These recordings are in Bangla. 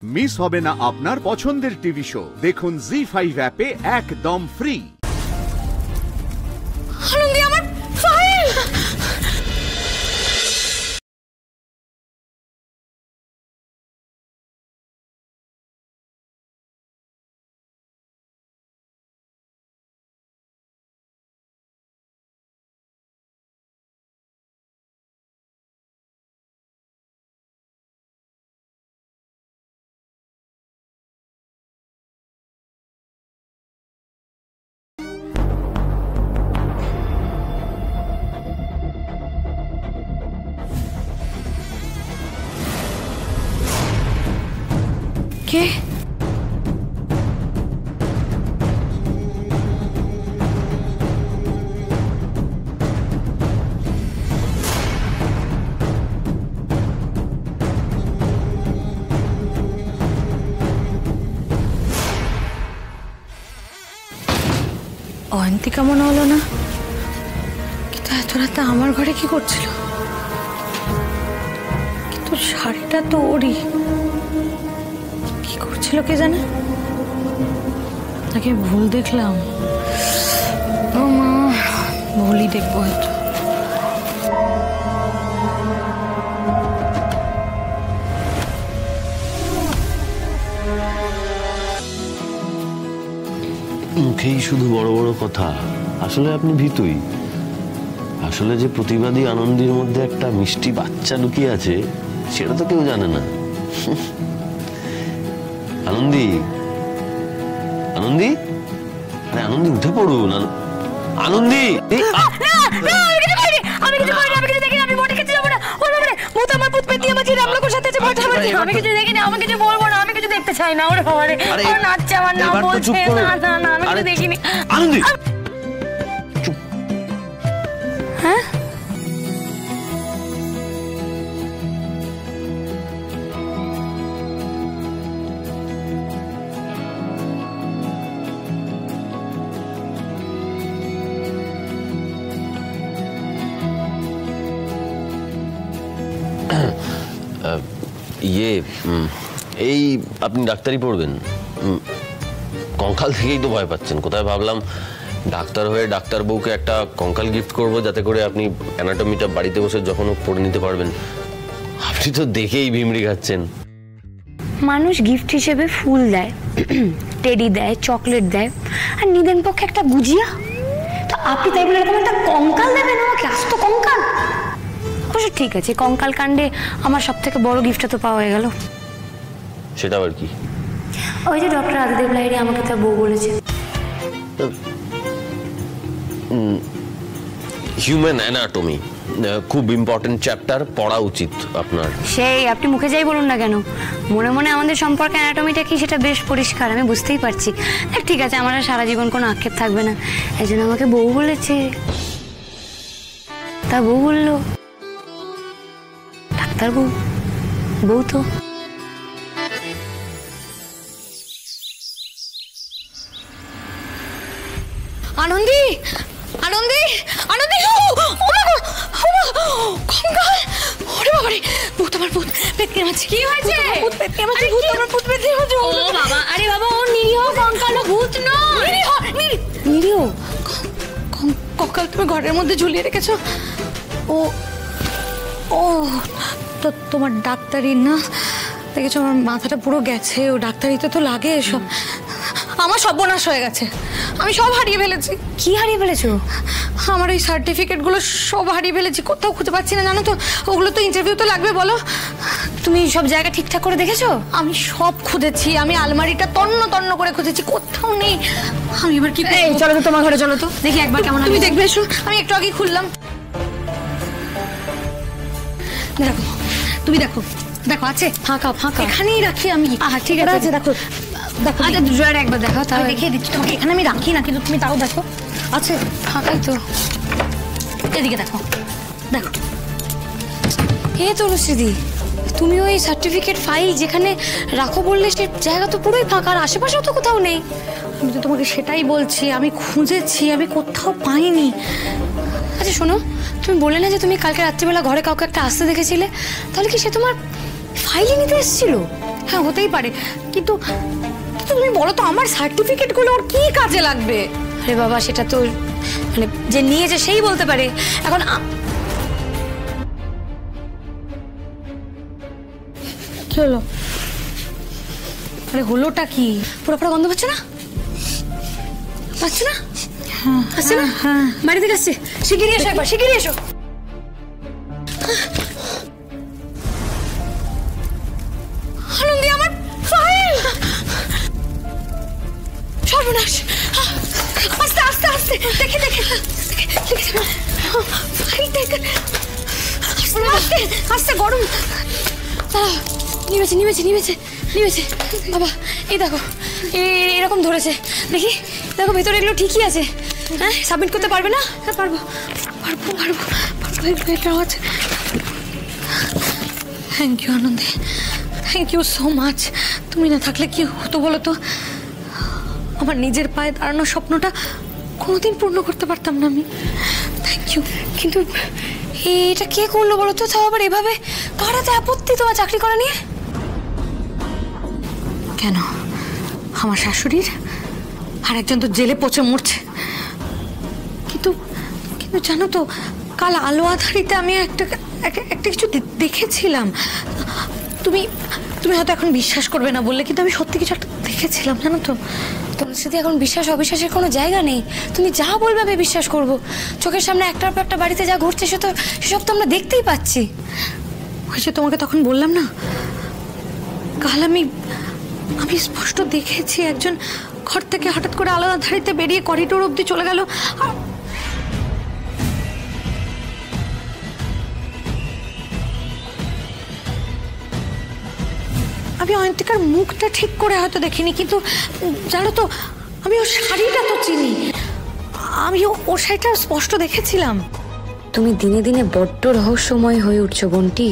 মিস হবে না আপনার পছন্দের টিভি শো। দেখুন জি5 অ্যাপে একদম ফ্রি। আনন্দী, আমার ফাইল! কে? অয়ন্তিকা মনে হলো না, কিন্তু এত রাতে আমার ঘরে কি করছিল? কিন্তু শাড়িটা তো ওরই, কি করছিল কে জানে? তাকে ভুল দেখলাম। ও মা, ভুলই দেখবো হয়তো। মুখেই শুধু বড় বড় কথা, আসলে আপনি ভীতুই। আসলে যে প্রতিবাদী আনন্দীর মধ্যে একটা মিষ্টি বাচ্চা লুকিয়ে আছে সেটা তো কেউ জানে না। আনন্দী, আনন্দী, আরে আনন্দী উঠে পড়ুন। আনন্দী, দেখতে চাই না, ওরে বাবা রে, ওর নাচছে আমার নাম বলছে, না না না আমি কিছু দেখিনি। আনন্দী চুপ। হ্যাঁ, এই আপনি ডাক্তারি পড়বেন, কঙ্কাল থেকেই তো ভয় পাচ্ছেন। কোথায় ভাবলাম ডাক্তার হয়ে ডাক্তার বউকে একটা কঙ্কাল গিফট করব, যাতে করে আপনি অ্যানাটমিটা বাড়িতে বসে যখন পড়ে নিতে পারবেন। আপনি তো দেখেই ভিমড়ি খাচ্ছেন। মানুষ গিফট হিসেবে ফুল দেয়, টেডি দেয়, চকলেট দেয়, আর নিদেন পক্ষে একটা গুজিয়া। তো আপনি তাই বলে এরকম একটা কঙ্কাল দেবেন আমাকে, আস্ত কঙ্কাল? অবশ্য ঠিক আছে, কঙ্কাল কাণ্ডে আমার সব থেকে বড় গিফটটা তো পাওয়া হয়ে গেল। সেটা আবার কি? ওই যে ডক্টর আদিদেব লাহিড়ী আমাকে তার বউ বলেছে। হিউম্যান অ্যানাটমি খুব ইম্পর্টেন্ট চ্যাপ্টার, পড়া উচিত আপনার। সেই আপনি মুখে যাই বলুন না কেন, মনে মনে আমাদের সম্পর্কে অ্যানাটমিটা কি সেটা বেশ পরিষ্কার, আমি বুঝতেই পারছি। ঠিক আছে, আমার আর সারা জীবন কোনো আক্ষেপ থাকবে না। এই জন্য আমাকে বউ বলেছে। তা বউ বললো, ডাক্তার বউ, বউ তো। আনন্দী, আনন্দী, আনন্দী, কঙ্কাল! ওরে বাবা রে, ভূত, আমার ভূত পেটকে মারছে। কি হয়েছে? ভূত পেটকে মারছে, ভূত আমার ভূত পেটকে মারছে। ও বাবা, আরে বাবা, ও নিরীহ কঙ্কাল, ভূত নয়। নিরীহ কঙ্কাল তুমি ঘরের মধ্যে ঝুলিয়ে রেখেছো? ও ও তো তোমার ডাক্তারি না? দেখেছো আমার মাথাটা পুরো গেছে, ও ডাক্তারিতে তো লাগে এসব। আমার সর্বনাশ হয়ে গেছে, আমি সব হারিয়ে ফেলেছি। কি হারিয়ে ফেলেছো? আমার ওই সার্টিফিকেটগুলো সব হারিয়ে ফেলেছি, কোথাও খুঁজে পাচ্ছি না, জানো তো? ওগুলো তো ইন্টারভিউ তো লাগবে, বলো। তুমি সব জায়গা ঠিকঠাক করে দেখেছো? আমি সব খুঁজেছি, আমি আলমারিটা তন্ন তন্ন করে খুঁজেছি, কোথাও নেই। আমি এবার কি করব? চলো তো তোমার ঘরে, চলো তো দেখি একবার কেমন। তুমি দেখবে, এসো। আমি একটু আগে খুললাম, দেখো, তুমি দেখো, দেখো আছে ফাঁকা ফাঁকা, এখানেই রাখি আমি। ঠিক আছে, দেখো দেখো, আচ্ছা দুজোড়া একবার দেখো, তাহলে দেখিয়ে দিচ্ছি তোমাকে। এখানে আমি রাখি না, কিন্তু তুমি তাও দেখো, আছে ফাঁকাই তো। এদিকে দেখো, দেখো। হে তনুশ্রীদি, তুমি ওই সার্টিফিকেট ফাইল যেখানে রাখো বললে সে জায়গা তো পুরোই ফাঁকা, আর আশেপাশেও তো কোথাও নেই। আমি তো তোমাকে সেটাই বলছি, আমি খুঁজেছি, আমি কোথাও পাইনি। আচ্ছা শোনো, তুমি বললে না যে তুমি কালকে রাত্রিবেলা ঘরে কাউকে একটা আসতে দেখেছিলে, তাহলে কি সে তোমার ফাইলে নিতে এসেছিল? হ্যাঁ হতেই পারে, কিন্তু তুমি বলো তো আমার সার্টিফিকেটগুলো ওর কি কাজে লাগবে? আরে বাবা সেটা তো মানে যে নিয়েছে সেই বলতে পারে। এখন কি হলো? আরে হলোটা কি? পুরো পুরো গন্ধ পাচ্ছে না? পাচ্ছে না? আসছে না? বাড়ি থেকে আসছে। শিগগিরই এসো, একবার শিগগিরই এসো। আনন্দি আমার ফাইল! সর্বনাশ! আস্তে আস্তে আস্তে দেখে দেখে ফাইল দেখে আস্তে আস্তে গরম। নিমেছে নিমেছে নিমেছে নিমেছে বাবা। এই দেখো এরকম ধরেছে, দেখি দেখো ভেতরে এগুলো ঠিকই আছে। হ্যাঁ সাবমিট করতে পারবে না? হ্যাঁ পারবো পারবো পারবো পারবো, এটাও আছে। থ্যাংক ইউ আনন্দে, থ্যাংক ইউ সো মাচ। তুমি না থাকলে কি হতো বলো তো? আমার নিজের পায়ে দাঁড়ানোর স্বপ্নটা কোনোদিন পূর্ণ করতে পারতাম না আমি। Thank you. কিন্তু এটা কে করলো বলো তো? তাও আবার এভাবে? কার এত আপত্তি তোমার চাকরি করা নিয়ে? কেন আমার শাশুড়ির? আর একজন তো জেলে পচে মরছে। কিন্তু কিন্তু জানো তো কাল আলো আধারিতে আমি একটা কিছু দেখেছিলাম। তুমি তুমি হয়তো এখন বিশ্বাস করবে না বললে, কিন্তু আমি সত্যি কিছু একটা দেখেছিলাম জানো তো। তোমার সাথে এখন বিশ্বাস অবিশ্বাসের কোনো জায়গা নেই। তুমি যা বলবে আমি বিশ্বাস করব। চোখের সামনে একটার পর একটা বাড়িতে যা ঘটছে সেসব তো আমরা দেখতেই পাচ্ছি। ওই যে তোমাকে তখন বললাম না, কাল আমি স্পষ্ট দেখেছি একজন ঘর থেকে হঠাৎ করে আলো আধারিতে বেরিয়ে করিডোর অবধি চলে গেল। আমি অয়ন্তিকার মুখটা ঠিক করে হয়তো দেখিনি, কিন্তু জানো তো আমি ওর শাড়িটা তো চিনি। আমি ওর শাড়িটা স্পষ্ট দেখেছিলাম। তুমি দিনে দিনে বড্ড রহস্যময় হয়ে উঠছো বন্টি।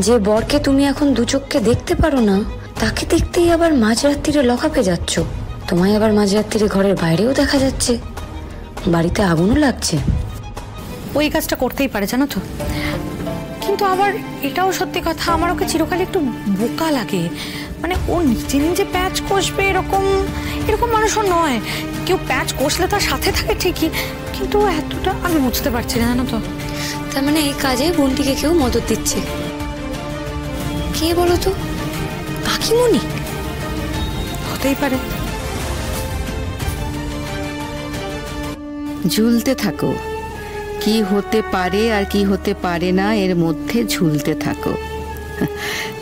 যে বরকে তুমি এখন দু চোখকে দেখতে পারো না, তাকে দেখতেই আবার মাঝরাত্রিরে লকাপে যাচ্ছ। তোমায় আবার মাঝরাত্রিরে ঘরের বাইরেও দেখা যাচ্ছে, বাড়িতে আগুনও লাগছে। ওই কাজটা করতেই পারে জানো তো, কিন্তু আবার এটাও সত্যি কথা, আমার ওকে চিরকাল একটু বোকা লাগে। মানে ও নিজে নিজে প্যাচ কষবে এরকম মানুষও নয়। কেউ প্যাচ কষলে তার সাথে থাকে ঠিকই, কিন্তু এতটা আমি বুঝতে পারছি না জানো তো। তার মানে এই কাজে বন্টিকে কেউ মদত দিচ্ছে। কে বলো তো? কাকিমণি হতেই পারে। ঝুলতে থাকো, কি হতে পারে আর কি হতে পারে না এর মধ্যে ঝুলতে থাকো।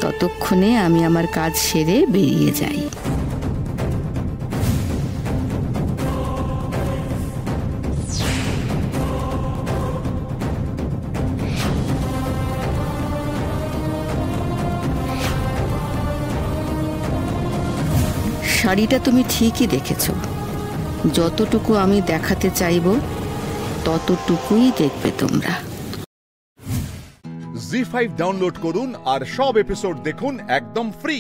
ততক্ষণে আমি আমার কাজ সেরে বেরিয়ে যাই। শাড়িটা তুমি ঠিকই দেখেছো। যতটুকু আমি দেখাতে চাইব ততটুকুই দেখবে তোমরা। জি5 ডাউনলোড করুন আর সব এপিসোড দেখুন একদম ফ্রি।